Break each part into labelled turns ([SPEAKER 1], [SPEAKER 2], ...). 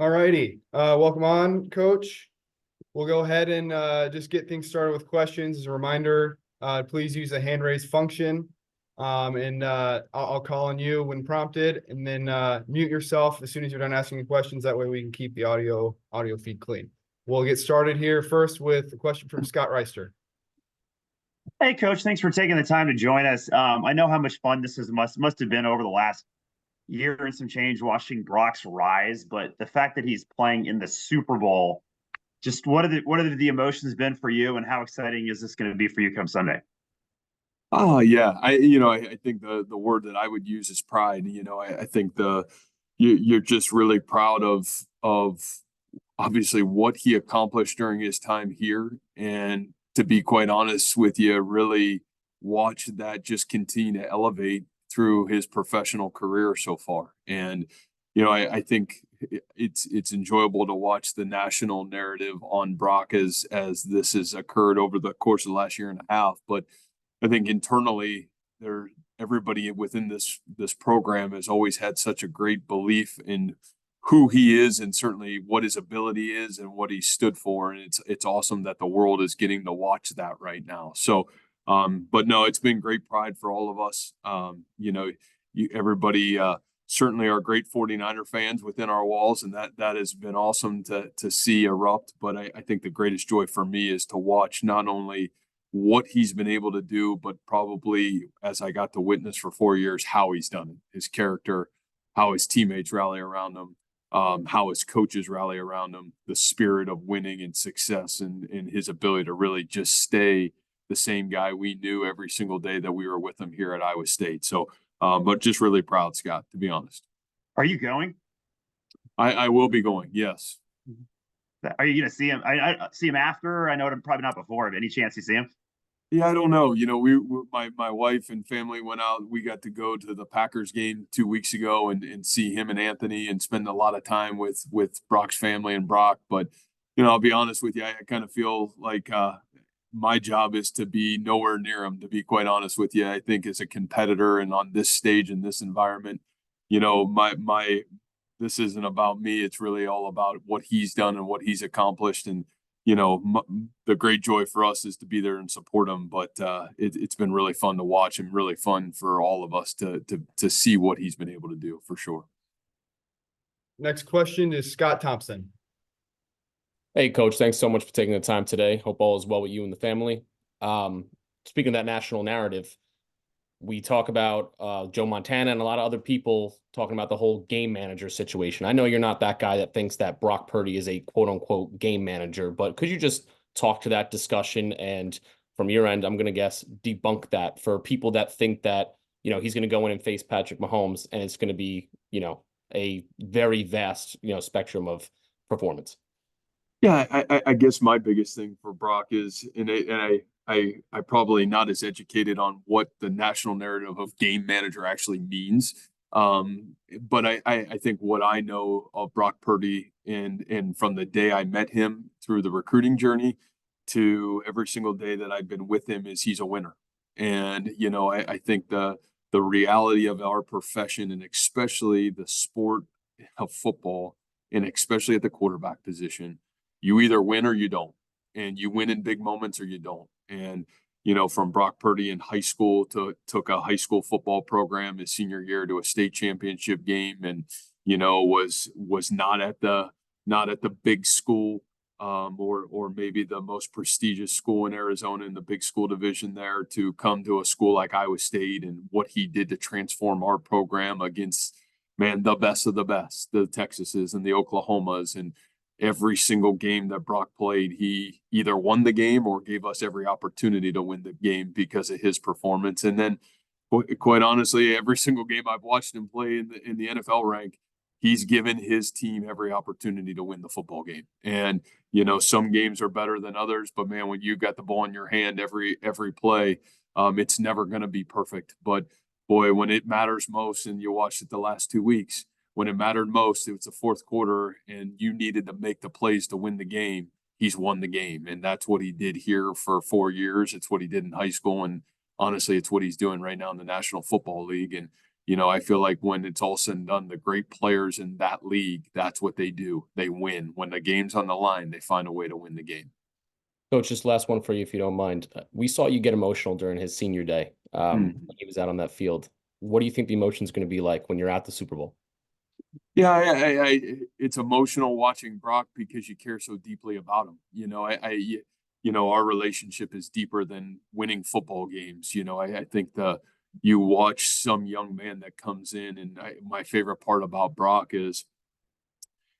[SPEAKER 1] All righty. Welcome on, Coach. We'll go ahead and just get things started with questions. As a reminder, please use the hand raise function. I'll call on you when prompted, and then mute yourself as soon as you're done asking the questions. That way we can keep the audio feed clean. We'll get started here first with a question from Scott Reister.
[SPEAKER 2] Hey, Coach, thanks for taking the time to join us. I know how much fun this must have been over the last year and some change watching Brock's rise, but the fact that he's playing in the Super Bowl, just what are the emotions been for you, and how exciting is this going to be for you come Sunday?
[SPEAKER 3] Oh yeah, I think the word that I would use is pride. I think you're just really proud of obviously what he accomplished during his time here, and to be quite honest with you, really watch that just continue to elevate through his professional career so far. And I think it's enjoyable to watch the national narrative on Brock as this has occurred over the course of the last year and a half. But I think internally, everybody within this program has always had such a great belief in who he is, and certainly what his ability is and what he stood for. And it's awesome that the world is getting to watch that right now. So, but no, it's been great pride for all of us. Everybody certainly are great 49er fans within our walls, and that has been awesome to see erupt. But I think the greatest joy for me is to watch not only what he's been able to do, but probably, as I got to witness for 4 years, how he's done it, his character, how his teammates rally around him, how his coaches rally around him, the spirit of winning and success, and his ability to really just stay the same guy we knew every single day that we were with him here at Iowa State. So, but just really proud, Scott, to be honest.
[SPEAKER 2] Are you going?
[SPEAKER 3] I will be going, yes.
[SPEAKER 2] Are you going to see him? I see him after? I know him probably not before, but any chance you see him?
[SPEAKER 3] Yeah, I don't know. My wife and family went out. We got to go to the Packers game 2 weeks ago and see him and Anthony and spend a lot of time with Brock's family and Brock. But, I'll be honest with you, I kind of feel like my job is to be nowhere near him, to be quite honest with you. I think as a competitor and on this stage in this environment, this isn't about me. It's really all about what he's done and what he's accomplished. And the great joy for us is to be there and support him. But it's been really fun to watch, and really fun for all of us to see what he's been able to do, for sure.
[SPEAKER 1] Next question is Scott Thompson.
[SPEAKER 4] Hey, Coach, thanks so much for taking the time today. Hope all is well with you and the family. Speaking of that national narrative, we talk about Joe Montana and a lot of other people talking about the whole game manager situation. I know you're not that guy that thinks that Brock Purdy is a quote unquote game manager, but could you just talk to that discussion, and from your end, I'm going to guess debunk that for people that think that, he's going to go in and face Patrick Mahomes and it's going to be, a very vast, spectrum of performance.
[SPEAKER 3] Yeah, I guess my biggest thing for Brock is, and I probably not as educated on what the national narrative of game manager actually means. But I think what I know of Brock Purdy, and from the day I met him through the recruiting journey to every single day that I've been with him, is he's a winner. And, I think the reality of our profession, and especially the sport of football, and especially at the quarterback position, you either win or you don't. And you win in big moments or you don't. And, from Brock Purdy in high school took a high school football program his senior year to a state championship game, and, was not at the big school, or maybe the most prestigious school in Arizona in the big school division there, to come to a school like Iowa State, and what he did to transform our program against, man, the best of the best, the Texases and the Oklahomas. And every single game that Brock played, he either won the game or gave us every opportunity to win the game because of his performance. And then, quite honestly, every single game I've watched him play in the NFL rank, he's given his team every opportunity to win the football game. And, some games are better than others, but man, when you got the ball in your hand every play, it's never going to be perfect. But boy, when it matters most, and you watched it the last 2 weeks, when it mattered most, it was the fourth quarter, and you needed to make the plays to win the game, he's won the game. And that's what he did here for 4 years. It's what he did in high school. And honestly, it's what he's doing right now in the National Football League. And, I feel like when it's all said and done, the great players in that league, that's what they do. They win. When the game's on the line, they find a way to win the game.
[SPEAKER 4] Coach, just last one for you, if you don't mind. We saw you get emotional during his senior day. When he was out on that field. What do you think the emotion's going to be like when you're at the Super Bowl?
[SPEAKER 3] Yeah, it's emotional watching Brock because you care so deeply about him. Our relationship is deeper than winning football games. I think you watch some young man that comes in, and my favorite part about Brock is,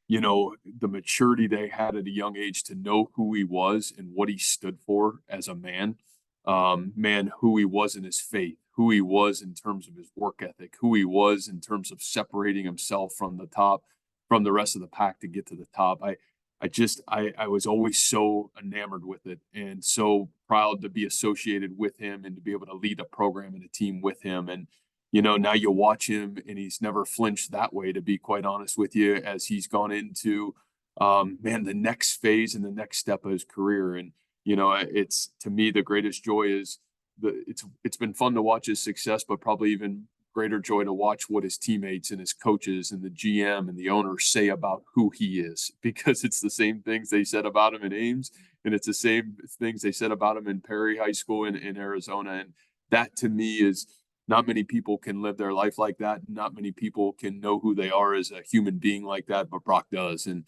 [SPEAKER 3] the maturity they had at a young age to know who he was and what he stood for as a man, who he was in his faith, who he was in terms of his work ethic, who he was in terms of separating himself from the rest of the pack to get to the top. I was always so enamored with it and so proud to be associated with him and to be able to lead a program and a team with him. And, now you watch him and he's never flinched that way, to be quite honest with you, as he's gone into, the next phase and the next step of his career. And, it's, to me, the greatest joy is it's been fun to watch his success, but probably even greater joy to watch what his teammates and his coaches and the GM and the owner say about who he is, because it's the same things they said about him in Ames, and it's the same things they said about him in Perry High School in Arizona. And that, to me, is not many people can live their life like that. Not many people can know who they are as a human being like that, but Brock does. And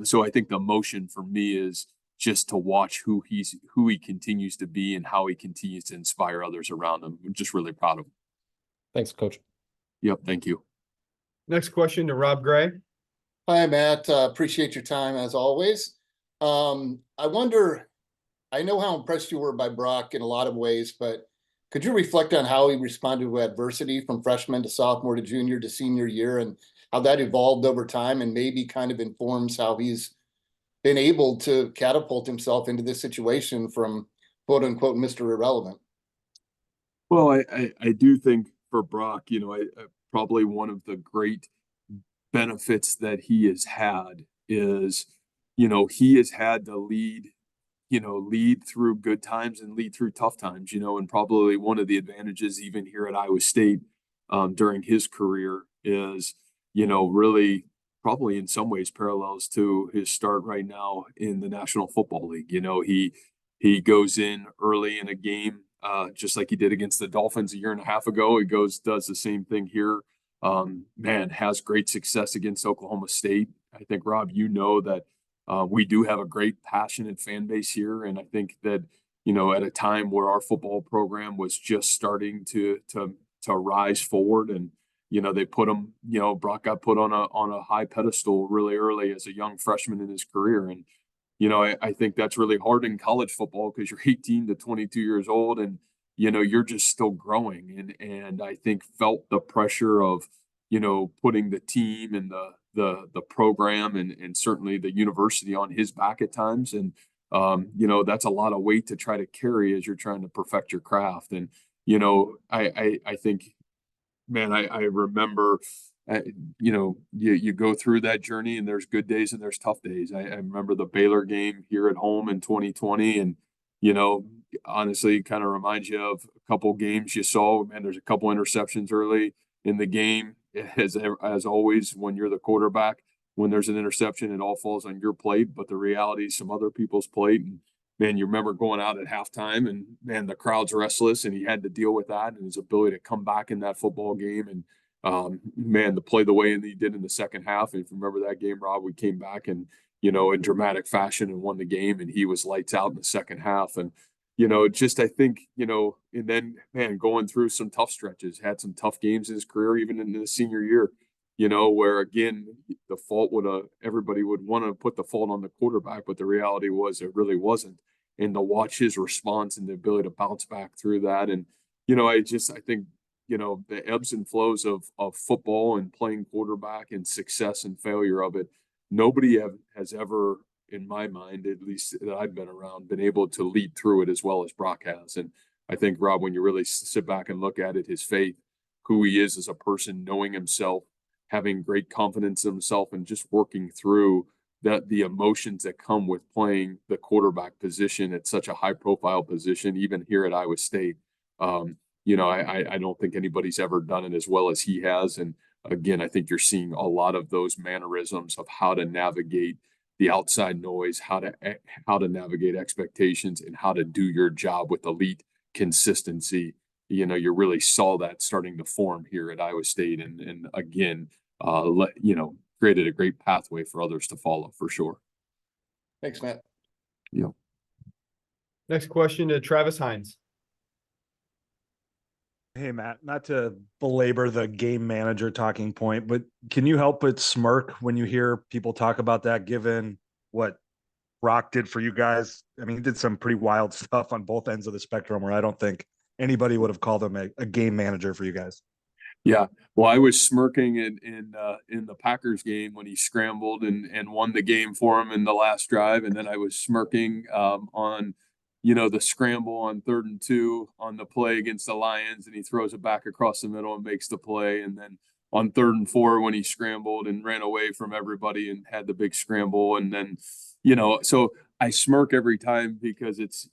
[SPEAKER 3] so I think the emotion for me is just to watch who he continues to be and how he continues to inspire others around him. I'm just really proud of him.
[SPEAKER 4] Thanks, Coach.
[SPEAKER 3] Yep. Thank you.
[SPEAKER 1] Next question to Rob Gray.
[SPEAKER 5] Hi, Matt. Appreciate your time as always. I wonder, I know how impressed you were by Brock in a lot of ways, but could you reflect on how he responded to adversity from freshman to sophomore to junior to senior year, and how that evolved over time, and maybe kind of informs how he's been able to catapult himself into this situation from quote unquote Mr. Irrelevant?
[SPEAKER 3] Well, I do think for Brock, probably one of the great benefits that he has had is, he has had to lead through good times and lead through tough times, and probably one of the advantages even here at Iowa State during his career is, really probably in some ways parallels to his start right now in the National Football League. He goes in early in a game, just like he did against the Dolphins a year and a half ago. He does the same thing here. Has great success against Oklahoma State. I think, Rob, that we do have a great, passionate fan base here. And I think that, at a time where our football program was just starting to rise forward, and, they put him, Brock got put on a high pedestal really early as a young freshman in his career. And, I think that's really hard in college football because you're 18 to 22 years old and, you're just still growing. And I think felt the pressure of, putting the team and the program and certainly the university on his back at times. And, that's a lot of weight to try to carry as you're trying to perfect your craft. And, I think, man, I remember, you go through that journey and there's good days and there's tough days. I remember the Baylor game here at home in 2020. And, honestly, kind of reminds you of a couple games you saw, and there's a couple interceptions early in the game. As always, when you're the quarterback, when there's an interception, it all falls on your plate, but the reality is some other people's plate. And man, you remember going out at halftime and man, the crowd's restless and he had to deal with that and his ability to come back in that football game and to play the way he did in the second half. And if you remember that game, Rob, we came back and, in dramatic fashion and won the game, and he was lights out in the second half. And, I think, and then, man, going through some tough stretches, had some tough games in his career, even in the senior year, where again, the fault everybody would want to put the fault on the quarterback, but the reality was it really wasn't. And to watch his response and the ability to bounce back through that. And, I think, the ebbs and flows of football and playing quarterback and success and failure of it, nobody has ever, in my mind, at least that I've been around, been able to lead through it as well as Brock has. And I think, Rob, when you really sit back and look at it, his faith, who he is as a person, knowing himself, having great confidence in himself, and just working through the emotions that come with playing the quarterback position at such a high profile position, even here at Iowa State. I don't think anybody's ever done it as well as he has. And again, I think you're seeing a lot of those mannerisms of how to navigate the outside noise, how to navigate expectations, and how to do your job with elite consistency. You really saw that starting to form here at Iowa State, and again, created a great pathway for others to follow for sure.
[SPEAKER 5] Thanks, Matt.
[SPEAKER 3] Yeah.
[SPEAKER 1] Next question to Travis Hines.
[SPEAKER 6] Hey, Matt, not to belabor the game manager talking point, but can you help but smirk when you hear people talk about that, given what Brock did for you guys? I mean, he did some pretty wild stuff on both ends of the spectrum where I don't think anybody would have called him a game manager for you guys.
[SPEAKER 3] Yeah. Well, I was smirking in the Packers game when he scrambled and won the game for him in the last drive. And then I was smirking on the scramble on 3rd and 2 on the play against the Lions, and he throws it back across the middle and makes the play. And then on 3rd and 4 when he scrambled and ran away from everybody and had the big scramble. And then, so I smirk every time because it's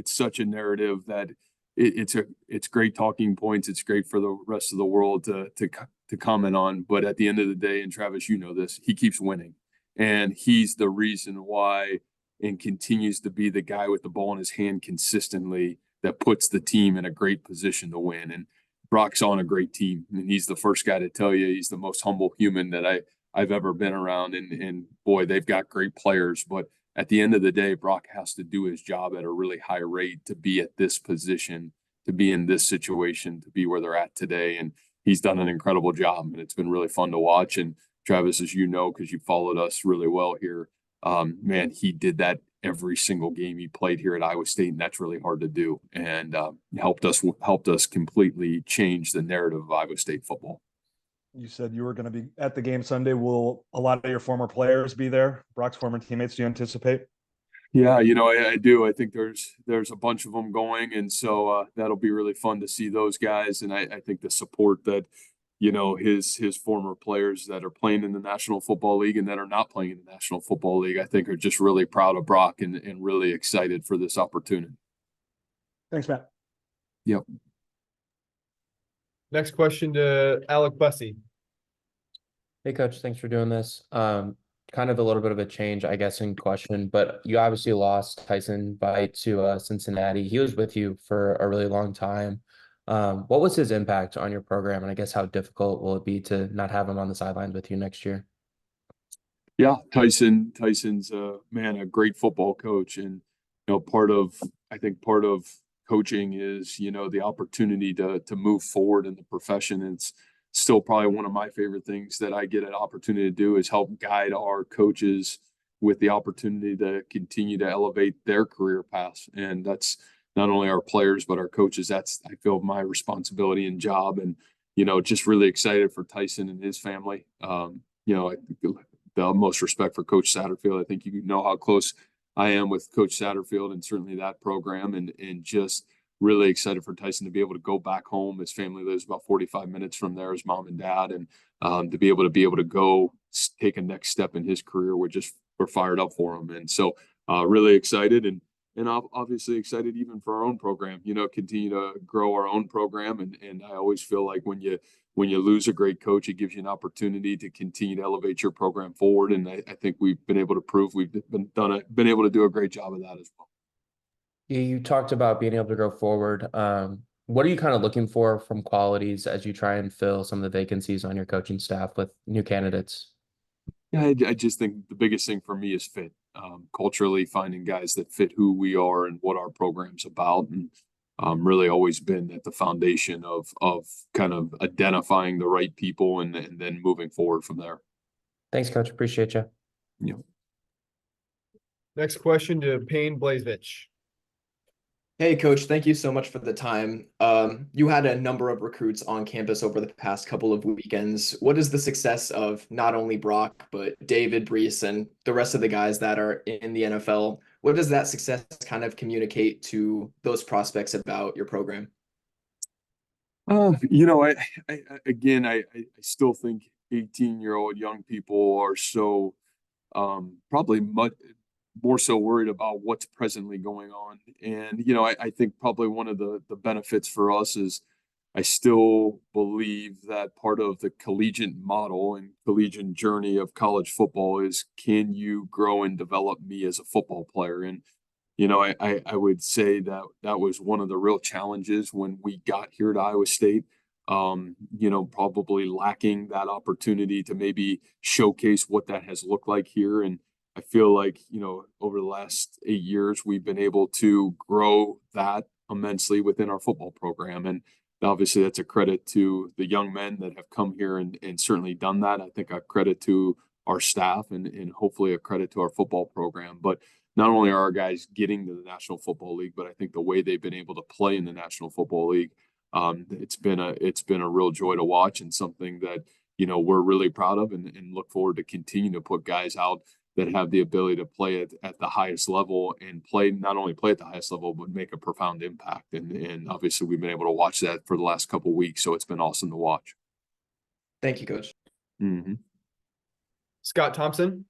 [SPEAKER 3] such a narrative that it's great talking points. It's great for the rest of the world to comment on. But at the end of the day, and Travis, this, he keeps winning, and he's the reason why, and continues to be the guy with the ball in his hand consistently that puts the team in a great position to win. And Brock's on a great team, and he's the first guy to tell you he's the most humble human that I've ever been around. And boy, they've got great players, but at the end of the day, Brock has to do his job at a really high rate to be at this position, to be in this situation, to be where they're at today. And he's done an incredible job, and it's been really fun to watch. And Travis, as you know, because you followed us really well here, man, he did that every single game he played here at Iowa State, and that's really hard to do, and helped us completely change the narrative of Iowa State football.
[SPEAKER 6] You said you were going to be at the game Sunday. Will a lot of your former players be there? Brock's former teammates, do you anticipate?
[SPEAKER 3] Yeah, I do. I think there's a bunch of them going, and so that'll be really fun to see those guys. And I think the support that his former players that are playing in the National Football League and that are not playing in the National Football League, I think are just really proud of Brock and really excited for this opportunity.
[SPEAKER 6] Thanks, Matt.
[SPEAKER 3] Yep.
[SPEAKER 1] Next question to Alec Bussey.
[SPEAKER 7] Hey, Coach, thanks for doing this. Kind of a little bit of a change, I guess, in question, but you obviously lost Tyson Veit to Cincinnati. He was with you for a really long time. What was his impact on your program? And I guess how difficult will it be to not have him on the sidelines with you next year?
[SPEAKER 3] Yeah, Tyson's a great football coach. And, part of coaching is, the opportunity to move forward in the profession. It's still probably one of my favorite things that I get an opportunity to do is help guide our coaches with the opportunity to continue to elevate their career paths. And that's not only our players, but our coaches. That's, I feel, my responsibility and job. And, just really excited for Tyson and his family. The utmost respect for Coach Satterfield. I think you know how close I am with Coach Satterfield and certainly that program, and just really excited for Tyson to be able to go back home. His family lives about 45 minutes from there, his mom and dad, and to be able to go take a next step in his career. We're fired up for him. And so really excited and obviously excited even for our own program, continue to grow our own program. And I always feel like when you lose a great coach, it gives you an opportunity to continue to elevate your program forward. And I think we've been able to prove we've been able to do a great job of that as well.
[SPEAKER 7] You talked about being able to go forward. What are you kind of looking for from qualities as you try and fill some of the vacancies on your coaching staff with new candidates?
[SPEAKER 3] Yeah, I just think the biggest thing for me is fit. Culturally, finding guys that fit who we are and what our program's about, and really always been at the foundation of kind of identifying the right people and then moving forward from there.
[SPEAKER 7] Thanks, Coach. Appreciate you.
[SPEAKER 3] Yeah.
[SPEAKER 1] Next question to Payne Blazevich.
[SPEAKER 8] Hey, Coach, thank you so much for the time. You had a number of recruits on campus over the past couple of weekends. What is the success of not only Brock, but David, Brees, and the rest of the guys that are in the NFL? What does that success kind of communicate to those prospects about your program?
[SPEAKER 3] I still think 18-year-old young people are so probably more so worried about what's presently going on. And, you know, I think probably one of the benefits for us is I still believe that part of the collegiate model and collegiate journey of college football is, can you grow and develop me as a football player? And, you know, I would say that that was one of the real challenges when we got here to Iowa State. You know, probably lacking that opportunity to maybe showcase what that has looked like here. And I feel like, you know, over the last 8 years, we've been able to grow that immensely within our football program. And obviously that's a credit to the young men that have come here and certainly done that. I think a credit to our staff and hopefully a credit to our football program. But not only are our guys getting to the National Football League, but I think the way they've been able to play in the National Football League, it's been a real joy to watch, and something that, you know, we're really proud of, and look forward to continuing to put guys out that have the ability to play at the highest level, and not only play at the highest level, but make a profound impact. And obviously we've been able to watch that for the last couple of weeks. So it's been awesome to watch.
[SPEAKER 8] Thank you, Coach.
[SPEAKER 3] Mm-hmm.
[SPEAKER 1] Scott Thompson.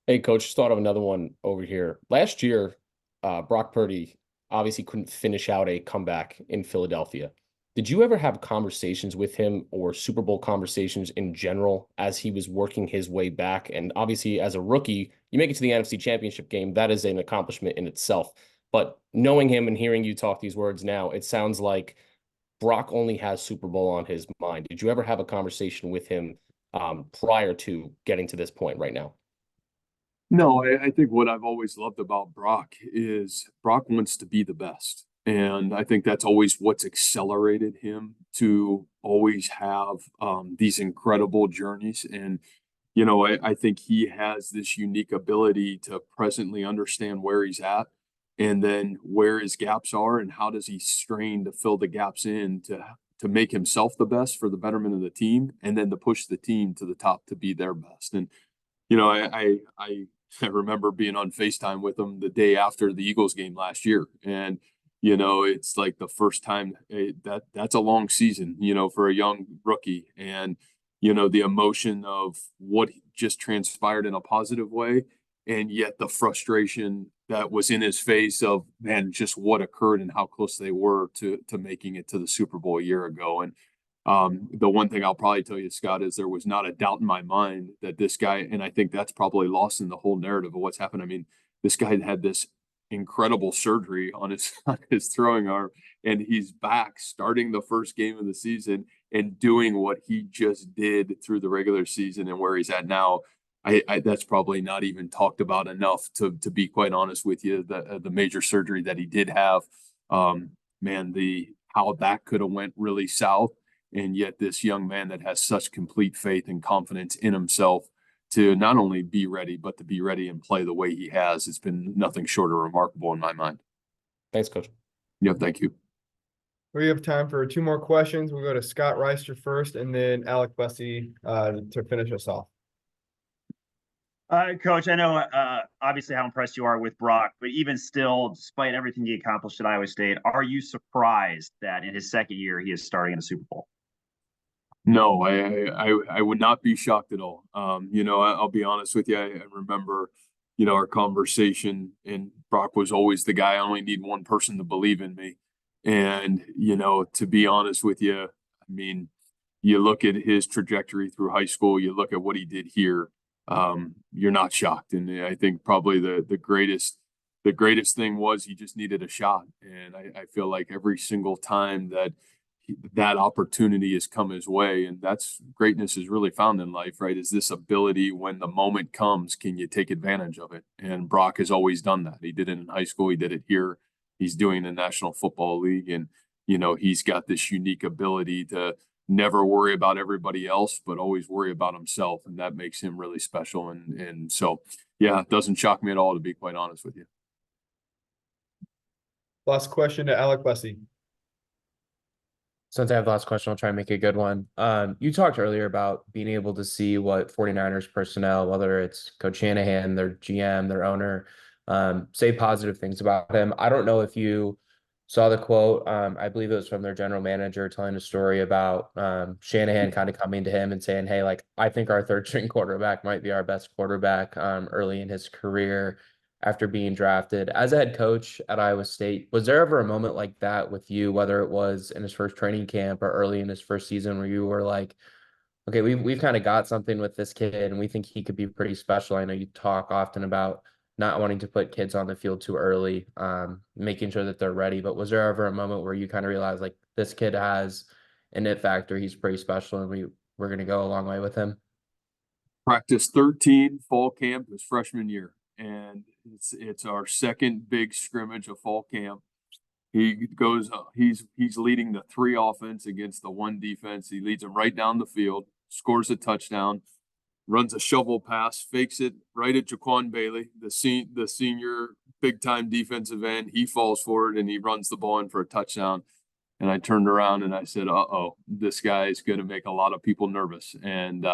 [SPEAKER 4] Hey, Coach, just thought of another one over here. Last year, Brock Purdy obviously couldn't finish out a comeback in Philadelphia. Did you ever have conversations with him, or Super Bowl conversations in general, as he was working his way back? And obviously, as a rookie, you make it to the NFC Championship game. That is an accomplishment in itself. But knowing him and hearing you talk these words now, it sounds like Brock only has Super Bowl on his mind. Did you ever have a conversation with him prior to getting to this point right now?
[SPEAKER 3] No, I think what I've always loved about Brock is Brock wants to be the best. And I think that's always what's accelerated him to always have these incredible journeys. And, you know, I think he has this unique ability to presently understand where he's at, and then where his gaps are, and how does he strain to fill the gaps in to make himself the best for the betterment of the team, and then to push the team to the top to be their best. And, you know, I remember being on FaceTime with him the day after the Eagles game last year. And, you know, it's like the first time that's a long season, you know, for a young rookie. And, you know, the emotion of what just transpired in a positive way, and yet the frustration that was in his face of, man, just what occurred and how close they were to making it to the Super Bowl a year ago. And the one thing I'll probably tell you, Scott, is there was not a doubt in my mind that this guy, and I think that's probably lost in the whole narrative of what's happened. I mean, this guy had this incredible surgery on his throwing arm, and he's back starting the first game of the season and doing what he just did through the regular season, and where he's at now. That's probably not even talked about enough, to be quite honest with you. The major surgery that he did have, man, how that could have went really south. And yet this young man that has such complete faith and confidence in himself to not only be ready, but to be ready and play the way he has, it's been nothing short of remarkable in my mind.
[SPEAKER 4] Thanks, Coach.
[SPEAKER 3] Yeah, thank you.
[SPEAKER 1] We have time for 2 more questions. We'll go to Scott Reister first, and then Alec Bussey to finish us off.
[SPEAKER 2] Coach, I know obviously how impressed you are with Brock, but even still, despite everything he accomplished at Iowa State, are you surprised that in his second year he is starting in a Super Bowl?
[SPEAKER 3] No, I would not be shocked at all. You know, I'll be honest with you. I remember, you know, our conversation, and Brock was always the guy. I only need one person to believe in me. And, you know, to be honest with you, I mean, you look at his trajectory through high school, you look at what he did here, you're not shocked. And I think probably the greatest thing was he just needed a shot. And I feel like every single time that opportunity has come his way, and that's greatness is really found in life, right? Is this ability, when the moment comes, can you take advantage of it? And Brock has always done that. He did it in high school. He did it here. He's doing the National Football League. And, you know, he's got this unique ability to never worry about everybody else, but always worry about himself. And that makes him really special. And so, yeah, it doesn't shock me at all, to be quite honest with you.
[SPEAKER 1] Last question to Alec Bussey.
[SPEAKER 7] Since I have the last question, I'll try and make a good one. You talked earlier about being able to see what 49ers personnel, whether it's Coach Shanahan, their GM, their owner, say positive things about him. I don't know if you saw the quote. I believe it was from their general manager telling a story about Shanahan kind of coming to him and saying, "Hey, like I think our third string quarterback might be our best quarterback early in his career after being drafted." As a head coach at Iowa State, was there ever a moment like that with you, whether it was in his first training camp or early in his first season, where you were like, "Okay, we've kind of got something with this kid, and we think he could be pretty special"? I know you talk often about not wanting to put kids on the field too early, making sure that they're ready. But was there ever a moment where you kind of realized like this kid has an it factor, he's pretty special, and we're going to go a long way with him?
[SPEAKER 3] Practice 13 fall camp his freshman year, and it's our second big scrimmage of fall camp. He goes, he's leading the 3 offense against the 1 defense. He leads them right down the field, scores a touchdown, runs a shovel pass, fakes it right at Jaquan Bailey, the senior big time defensive end. He falls forward and he runs the ball in for a touchdown. And I turned around and I said, "Uh-oh, this guy is going to make a lot of people nervous." And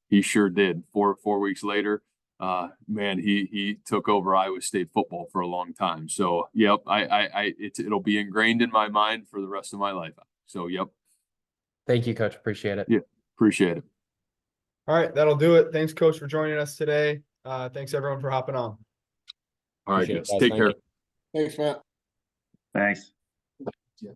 [SPEAKER 3] he sure did. 4 weeks later, man, he took over Iowa State football for a long time. So, yep, it'll be ingrained in my mind for the rest of my life. So, yep.
[SPEAKER 7] Thank you, Coach. Appreciate it.
[SPEAKER 3] Yeah, appreciate it.
[SPEAKER 1] All right, that'll do it. Thanks, Coach, for joining us today. Thanks everyone for hopping on.
[SPEAKER 3] All right,
[SPEAKER 4] Appreciate it,
[SPEAKER 3] guys.
[SPEAKER 4] guys.
[SPEAKER 3] Take
[SPEAKER 4] Thank
[SPEAKER 3] care.
[SPEAKER 4] you.
[SPEAKER 5] Thanks, Matt.
[SPEAKER 2] Thanks.
[SPEAKER 3] Yeah.